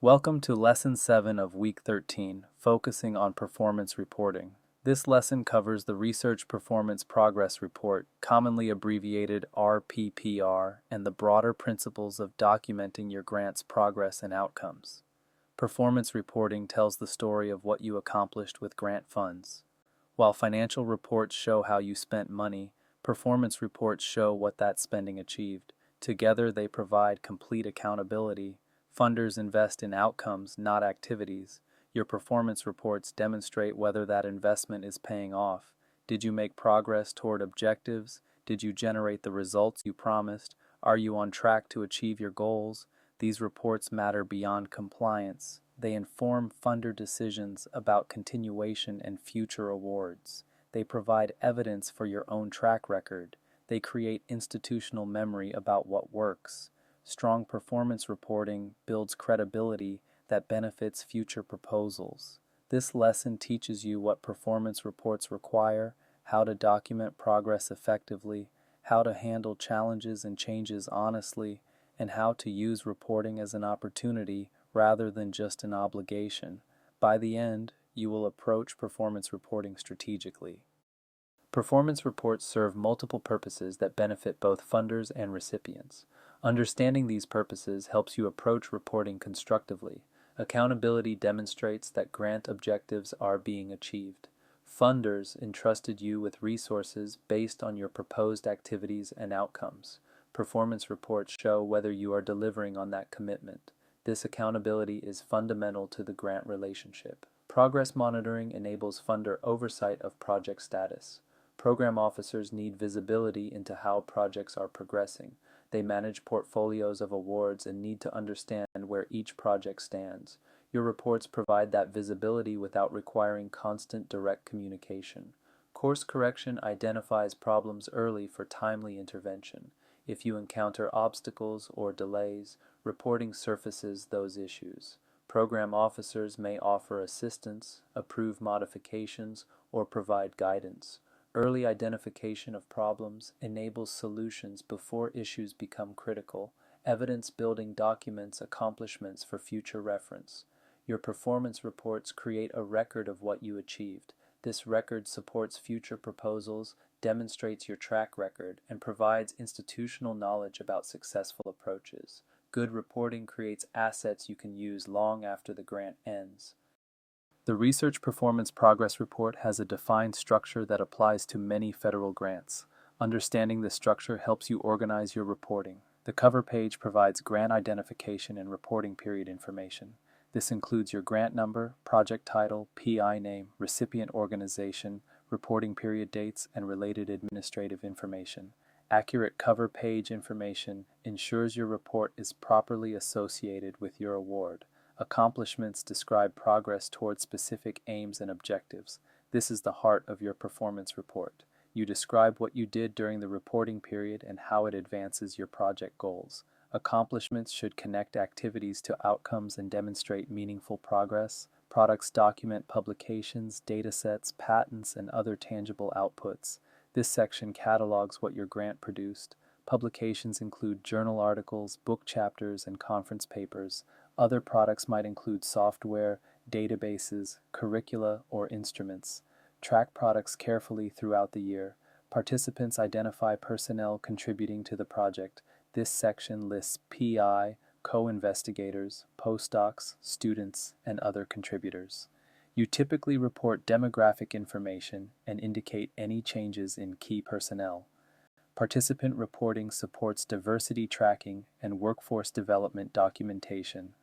Welcome to Lesson 7 of Week 13, focusing on performance reporting. This lesson covers the Research Performance Progress Report, commonly abbreviated RPPR, and the broader principles of documenting your grant's progress and outcomes. Performance reporting tells the story of what you accomplished with grant funds. While financial reports show how you spent money, performance reports show what that spending achieved. Together, they provide complete accountability. Funders invest in outcomes, not activities. Your performance reports demonstrate whether that investment is paying off. Did you make progress toward objectives? Did you generate the results you promised? Are you on track to achieve your goals? These reports matter beyond compliance. They inform funder decisions about continuation and future awards. They provide evidence for your own track record. They create institutional memory about what works. Strong performance reporting builds credibility that benefits future proposals. This lesson teaches you what performance reports require, how to document progress effectively, how to handle challenges and changes honestly, and how to use reporting as an opportunity rather than just an obligation. By the end, you will approach performance reporting strategically. Performance reports serve multiple purposes that benefit both funders and recipients. Understanding these purposes helps you approach reporting constructively. Accountability demonstrates that grant objectives are being achieved. Funders entrusted you with resources based on your proposed activities and outcomes. Performance reports show whether you are delivering on that commitment. This accountability is fundamental to the grant relationship. Progress monitoring enables funder oversight of project status. Program officers need visibility into how projects are progressing. They manage portfolios of awards and need to understand where each project stands. Your reports provide that visibility without requiring constant direct communication. Course correction identifies problems early for timely intervention. If you encounter obstacles or delays, reporting surfaces those issues. Program officers may offer assistance, approve modifications, or provide guidance. Early identification of problems enables solutions before issues become critical. Evidence building documents accomplishments for future reference. Your performance reports create a record of what you achieved. This record supports future proposals, demonstrates your track record, and provides institutional knowledge about successful approaches. Good reporting creates assets you can use long after the grant ends. The Research Performance Progress Report has a defined structure that applies to many federal grants. Understanding this structure helps you organize your reporting. The cover page provides grant identification and reporting period information. This includes your grant number, project title, PI name, recipient organization, reporting period dates, and related administrative information. Accurate cover page information ensures your report is properly associated with your award. Accomplishments describe progress toward specific aims and objectives. This is the heart of your performance report. You describe what you did during the reporting period and how it advances your project goals. Accomplishments should connect activities to outcomes and demonstrate meaningful progress. Products document publications, datasets, patents, and other tangible outputs. This section catalogs what your grant produced. Publications include journal articles, book chapters, and conference papers. Other products might include software, databases, curricula, or instruments. Track products carefully throughout the year. Participants identify personnel contributing to the project. This section lists PI, co-investigators, postdocs, students, and other contributors. You typically report demographic information and indicate any changes in key personnel. Participant reporting supports diversity tracking and workforce development documentation.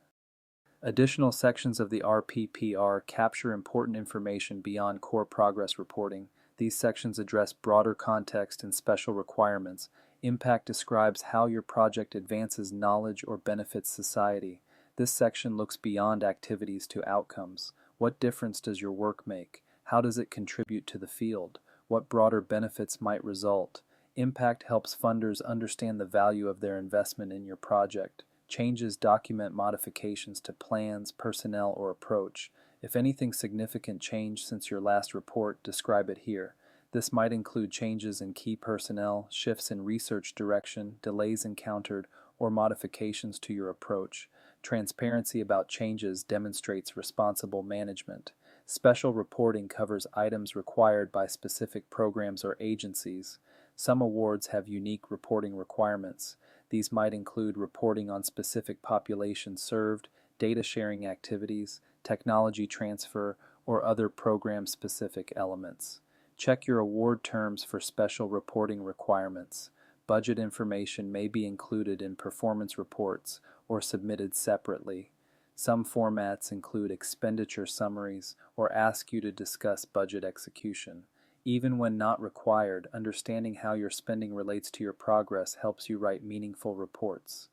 Additional sections of the RPPR capture important information beyond core progress reporting. These sections address broader context and special requirements. Impact describes how your project advances knowledge or benefits society. This section looks beyond activities to outcomes. What difference does your work make? How does it contribute to the field? What broader benefits might result? Impact helps funders understand the value of their investment in your project. Changes document modifications to plans, personnel, or approach. If anything significant changed since your last report, describe it here. This might include changes in key personnel, shifts in research direction, delays encountered, or modifications to your approach. Transparency about changes demonstrates responsible management. Special reporting covers items required by specific programs or agencies. Some awards have unique reporting requirements. These might include reporting on specific populations served, data sharing activities, technology transfer, or other program-specific elements. Check your award terms for special reporting requirements. Budget information may be included in performance reports or submitted separately. Some formats include expenditure summaries or ask you to discuss budget execution. Even when not required, understanding how your spending relates to your progress helps you write meaningful reports.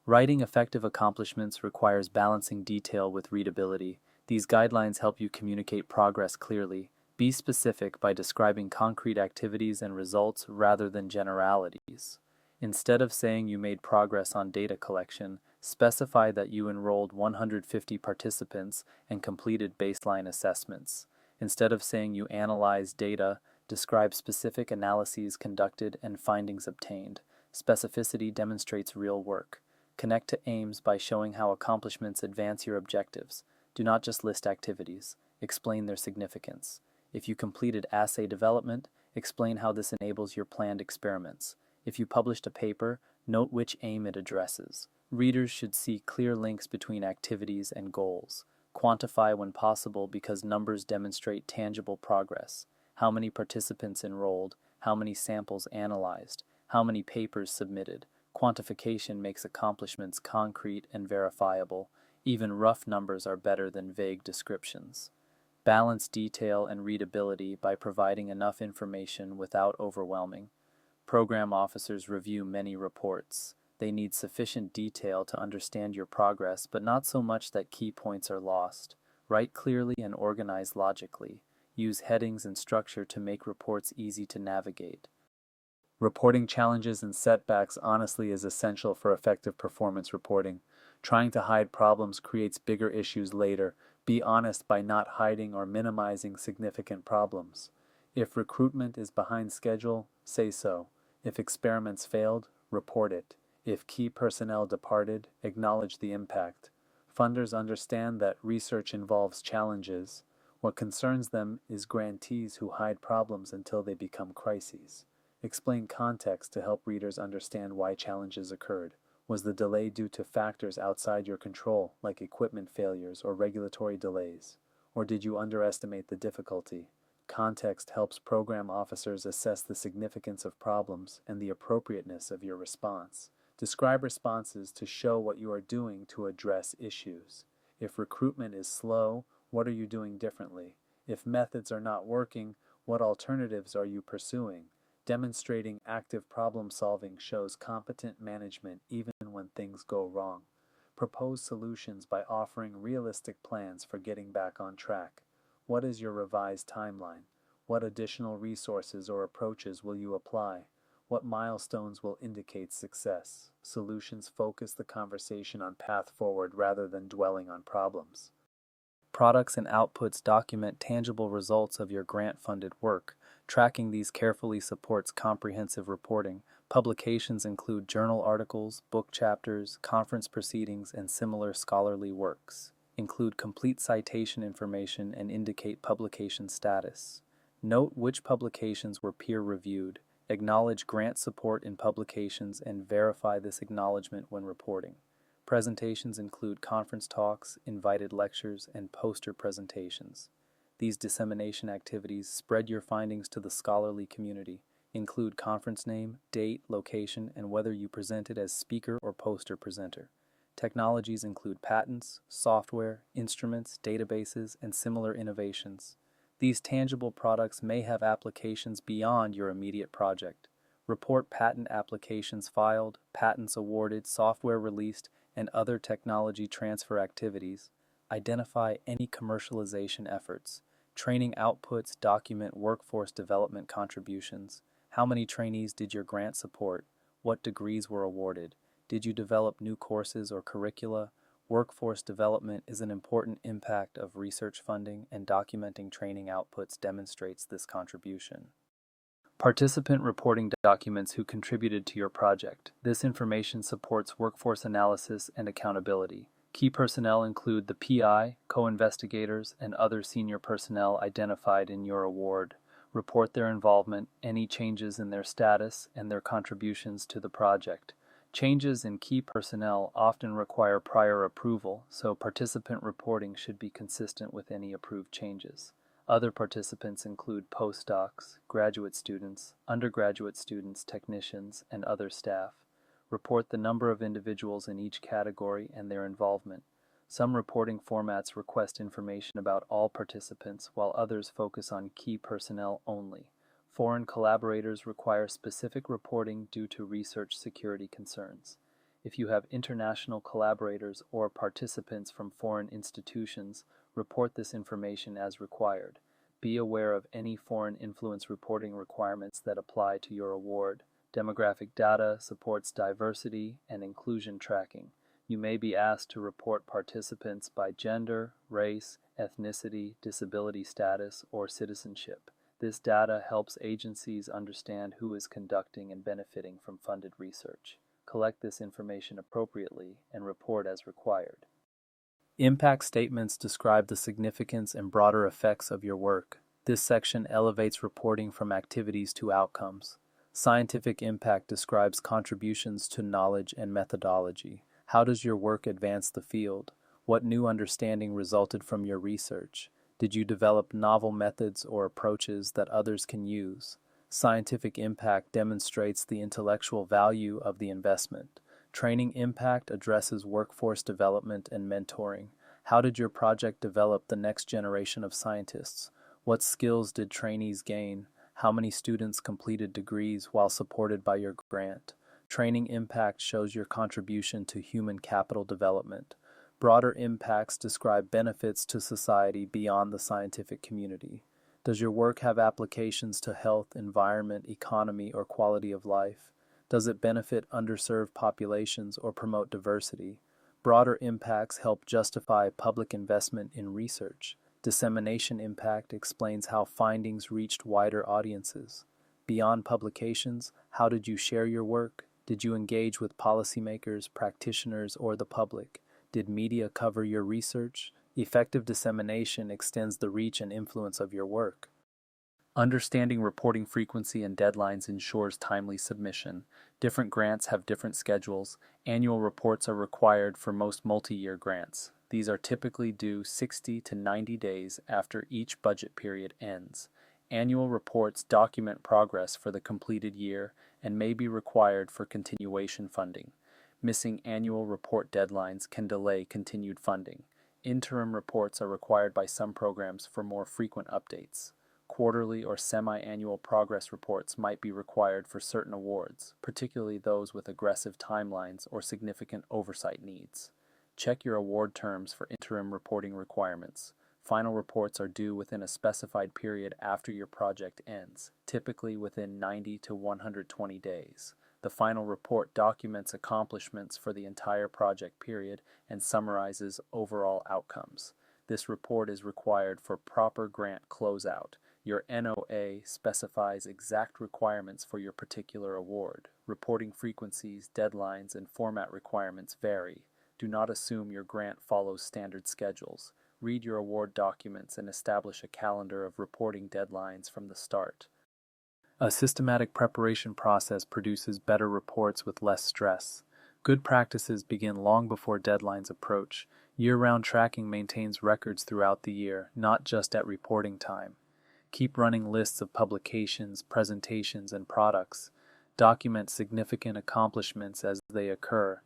Writing effective accomplishments requires balancing detail with readability. These guidelines help you communicate progress clearly. Be specific by describing concrete activities and results rather than generalities. Instead of saying you made progress on data collection, specify that you enrolled 150 participants and completed baseline assessments. Instead of saying you analyzed data, describe specific analyses conducted and findings obtained. Specificity demonstrates real work. Connect to aims by showing how accomplishments advance your objectives. Do not just list activities. Explain their significance. If you completed assay development, explain how this enables your planned experiments. If you published a paper, note which aim it addresses. Readers should see clear links between activities and goals. Quantify when possible because numbers demonstrate tangible progress. How many participants enrolled, how many samples analyzed, how many papers submitted. Quantification makes accomplishments concrete and verifiable. Even rough numbers are better than vague descriptions. Balance detail and readability by providing enough information without overwhelming. Program officers review many reports. They need sufficient detail to understand your progress, but not so much that key points are lost. Write clearly and organize logically. Use headings and structure to make reports easy to navigate. Reporting challenges and setbacks honestly is essential for effective performance reporting. Trying to hide problems creates bigger issues later. Be honest by not hiding or minimizing significant problems. If recruitment is behind schedule, say so. If experiments failed, report it. If key personnel departed, acknowledge the impact. Funders understand that research involves challenges. What concerns them is grantees who hide problems until they become crises. Explain context to help readers understand why challenges occurred. Was the delay due to factors outside your control, like equipment failures or regulatory delays? Or did you underestimate the difficulty? Context helps program officers assess the significance of problems and the appropriateness of your response. Describe responses to show what you are doing to address issues. If recruitment is slow, what are you doing differently? If methods are not working, what alternatives are you pursuing? Demonstrating active problem solving shows competent management even when things go wrong. Propose solutions by offering realistic plans for getting back on track. What is your revised timeline? What additional resources or approaches will you apply? What milestones will indicate success? Solutions focus the conversation on path forward rather than dwelling on problems. Products and outputs document tangible results of your grant-funded work. Tracking these carefully supports comprehensive reporting. Publications include journal articles, book chapters, conference proceedings, and similar scholarly works. Include complete citation information and indicate publication status. Note which publications were peer-reviewed. Acknowledge grant support in publications and verify this acknowledgement when reporting. Presentations include conference talks, invited lectures, and poster presentations. These dissemination activities spread your findings to the scholarly community. Include conference name, date, location, and whether you presented as speaker or poster presenter. Technologies include patents, software, instruments, databases, and similar innovations. These tangible products may have applications beyond your immediate project. Report patent applications filed, patents awarded, software released, and other technology transfer activities. Identify any commercialization efforts. Training outputs document workforce development contributions. How many trainees did your grant support? What degrees were awarded? Did you develop new courses or curricula? Workforce development is an important impact of research funding, and documenting training outputs demonstrates this contribution. Participant reporting documents who contributed to your project. This information supports workforce analysis and accountability. Key personnel include the PI, co-investigators, and other senior personnel identified in your award. Report their involvement, any changes in their status, and their contributions to the project. Changes in key personnel often require prior approval, so participant reporting should be consistent with any approved changes. Other participants include postdocs, graduate students, undergraduate students, technicians, and other staff. Report the number of individuals in each category and their involvement. Some reporting formats request information about all participants, while others focus on key personnel only. Foreign collaborators require specific reporting due to research security concerns. If you have international collaborators or participants from foreign institutions, report this information as required. Be aware of any foreign influence reporting requirements that apply to your award. Demographic data supports diversity and inclusion tracking. You may be asked to report participants by gender, race, ethnicity, disability status, or citizenship. This data helps agencies understand who is conducting and benefiting from funded research. Collect this information appropriately and report as required. Impact statements describe the significance and broader effects of your work. This section elevates reporting from activities to outcomes. Scientific impact describes contributions to knowledge and methodology. How does your work advance the field? What new understanding resulted from your research? Did you develop novel methods or approaches that others can use? Scientific impact demonstrates the intellectual value of the investment. Training impact addresses workforce development and mentoring. How did your project develop the next generation of scientists? What skills did trainees gain? How many students completed degrees while supported by your grant? Training impact shows your contribution to human capital development. Broader impacts describe benefits to society beyond the scientific community. Does your work have applications to health, environment, economy, or quality of life? Does it benefit underserved populations or promote diversity? Broader impacts help justify public investment in research. Dissemination impact explains how findings reached wider audiences. Beyond publications, how did you share your work? Did you engage with policymakers, practitioners, or the public? Did media cover your research? Effective dissemination extends the reach and influence of your work. Understanding reporting frequency and deadlines ensures timely submission. Different grants have different schedules. Annual reports are required for most multi-year grants. These are typically due 60 to 90 days after each budget period ends. Annual reports document progress for the completed year and may be required for continuation funding. Missing annual report deadlines can delay continued funding. Interim reports are required by some programs for more frequent updates. Quarterly or semi-annual progress reports might be required for certain awards, particularly those with aggressive timelines or significant oversight needs. Check your award terms for interim reporting requirements. Final reports are due within a specified period after your project ends, typically within 90 to 120 days. The final report documents accomplishments for the entire project period and summarizes overall outcomes. This report is required for proper grant closeout. Your NOA specifies exact requirements for your particular award. Reporting frequencies, deadlines, and format requirements vary. Do not assume your grant follows standard schedules. Read your award documents and establish a calendar of reporting deadlines from the start. A systematic preparation process produces better reports with less stress. Good practices begin long before deadlines approach. Year-round tracking maintains records throughout the year, not just at reporting time. Keep running lists of publications, presentations, and products. Document significant accomplishments as they occur.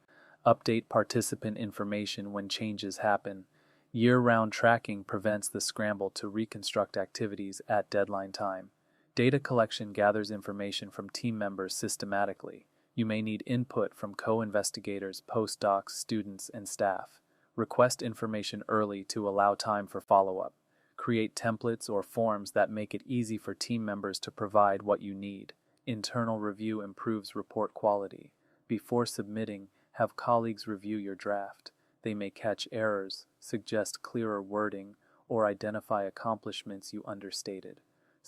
Update participant information when changes happen. Year-round tracking prevents the scramble to reconstruct activities at deadline time. Data collection gathers information from team members systematically. You may need input from co-investigators, postdocs, students, and staff. Request information early to allow time for follow-up. Create templates or forms that make it easy for team members to provide what you need. Internal review improves report quality. Before submitting, have colleagues review your draft. They may catch errors, suggest clearer wording, or identify accomplishments you understated.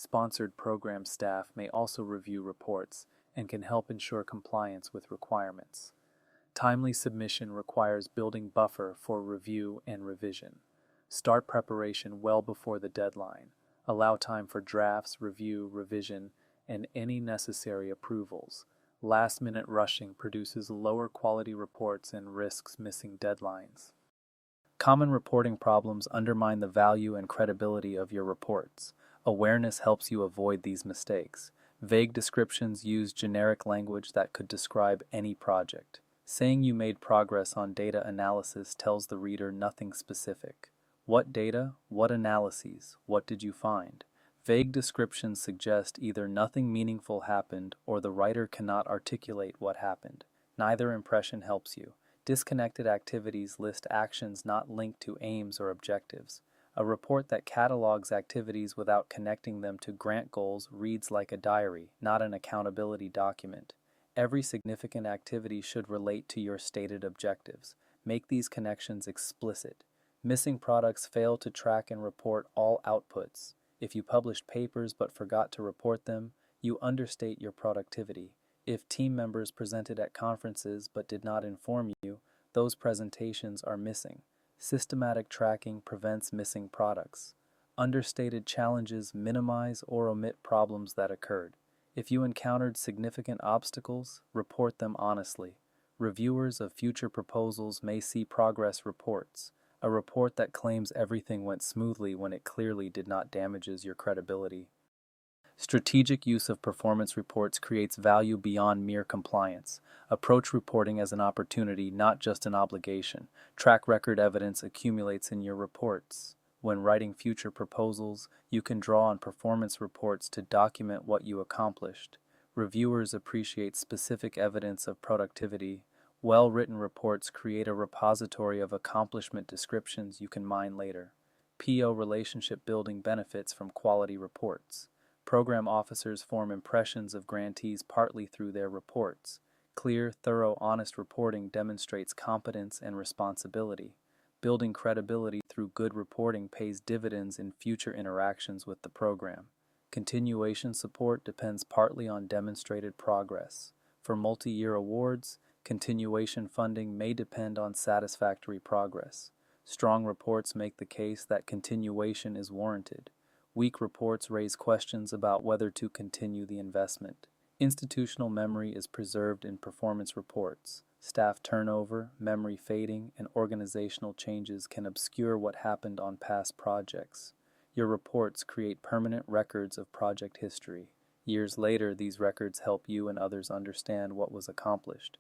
Sponsored program staff may also review reports and can help ensure compliance with requirements. Timely submission requires building buffer for review and revision. Start preparation well before the deadline. Allow time for drafts, review, revision, and any necessary approvals. Last-minute rushing produces lower quality reports and risks missing deadlines. Common reporting problems undermine the value and credibility of your reports. Awareness helps you avoid these mistakes. Vague descriptions use generic language that could describe any project. Saying you made progress on data analysis tells the reader nothing specific. What data? What analyses? What did you find? Vague descriptions suggest either nothing meaningful happened or the writer cannot articulate what happened. Neither impression helps you. Disconnected activities list actions not linked to aims or objectives. A report that catalogs activities without connecting them to grant goals reads like a diary, not an accountability document. Every significant activity should relate to your stated objectives. Make these connections explicit. Missing products fail to track and report all outputs. If you published papers but forgot to report them, you understate your productivity. If team members presented at conferences but did not inform you, those presentations are missing. Systematic tracking prevents missing products. Understated challenges minimize or omit problems that occurred. If you encountered significant obstacles, report them honestly. Reviewers of future proposals may see progress reports. A report that claims everything went smoothly when it clearly did not damages your credibility. Strategic use of performance reports creates value beyond mere compliance. Approach reporting as an opportunity, not just an obligation. Track record evidence accumulates in your reports. When writing future proposals, you can draw on performance reports to document what you accomplished. Reviewers appreciate specific evidence of productivity. Well-written reports create a repository of accomplishment descriptions you can mine later. PO relationship building benefits from quality reports. Program officers form impressions of grantees partly through their reports. Clear, thorough, honest reporting demonstrates competence and responsibility. Building credibility through good reporting pays dividends in future interactions with the program. Continuation support depends partly on demonstrated progress. For multi-year awards, continuation funding may depend on satisfactory progress. Strong reports make the case that continuation is warranted. Weak reports raise questions about whether to continue the investment. Institutional memory is preserved in performance reports. Staff turnover, memory fading, and organizational changes can obscure what happened on past projects. Your reports create permanent records of project history. Years later, these records help you and others understand what was accomplished.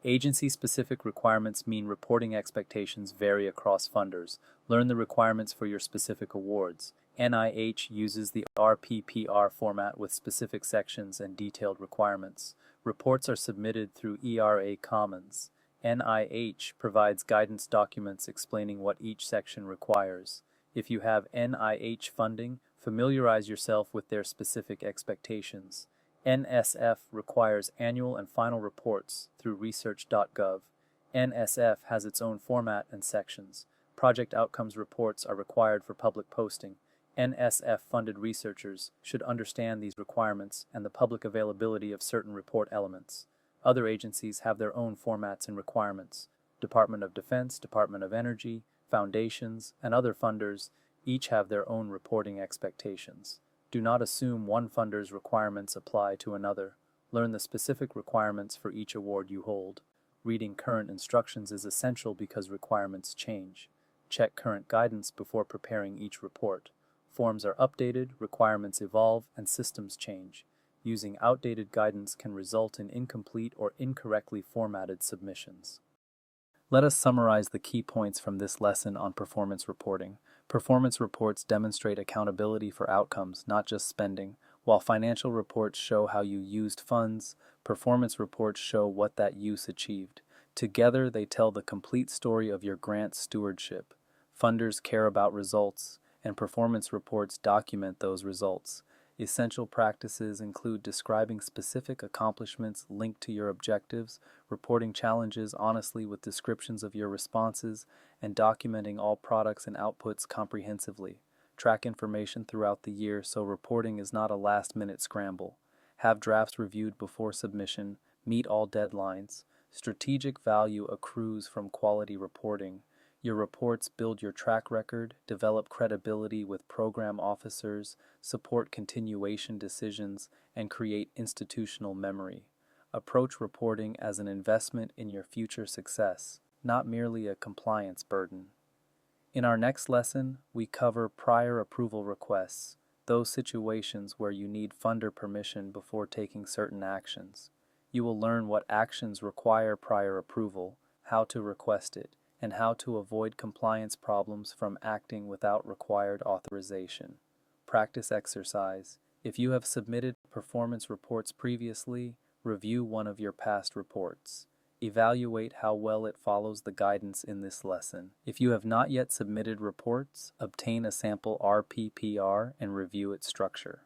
Agency-specific requirements mean reporting expectations vary across funders. Learn the requirements for your specific awards. NIH uses the RPPR format with specific sections and detailed requirements. Reports are submitted through ERA Commons. NIH provides guidance documents explaining what each section requires. If you have NIH funding, familiarize yourself with their specific expectations. NSF requires annual and final reports through research.gov. NSF has its own format and sections. Project outcomes reports are required for public posting. NSF-funded researchers should understand these requirements and the public availability of certain report elements. Other agencies have their own formats and requirements. Department of Defense, Department of Energy, foundations, and other funders each have their own reporting expectations. Do not assume one funder's requirements apply to another. Learn the specific requirements for each award you hold. Reading current instructions is essential because requirements change. Check current guidance before preparing each report. Forms are updated, requirements evolve, and systems change. Using outdated guidance can result in incomplete or incorrectly formatted submissions. Let us summarize the key points from this lesson on performance reporting. Performance reports demonstrate accountability for outcomes, not just spending. While financial reports show how you used funds, performance reports show what that use achieved. Together, they tell the complete story of your grant stewardship. Funders care about results, and performance reports document those results. Essential practices include describing specific accomplishments linked to your objectives, reporting challenges honestly with descriptions of your responses, and documenting all products and outputs comprehensively. Track information throughout the year so reporting is not a last-minute scramble. Have drafts reviewed before submission. Meet all deadlines. Strategic value accrues from quality reporting. Your reports build your track record, develop credibility with program officers, support continuation decisions, and create institutional memory. Approach reporting as an investment in your future success, not merely a compliance burden. In our next lesson, we cover prior approval requests, those situations where you need funder permission before taking certain actions. You will learn what actions require prior approval, how to request it, and how to avoid compliance problems from acting without required authorization. Practice exercise. If you have submitted performance reports previously, review one of your past reports. Evaluate how well it follows the guidance in this lesson. If you have not yet submitted reports, obtain a sample RPPR and review its structure.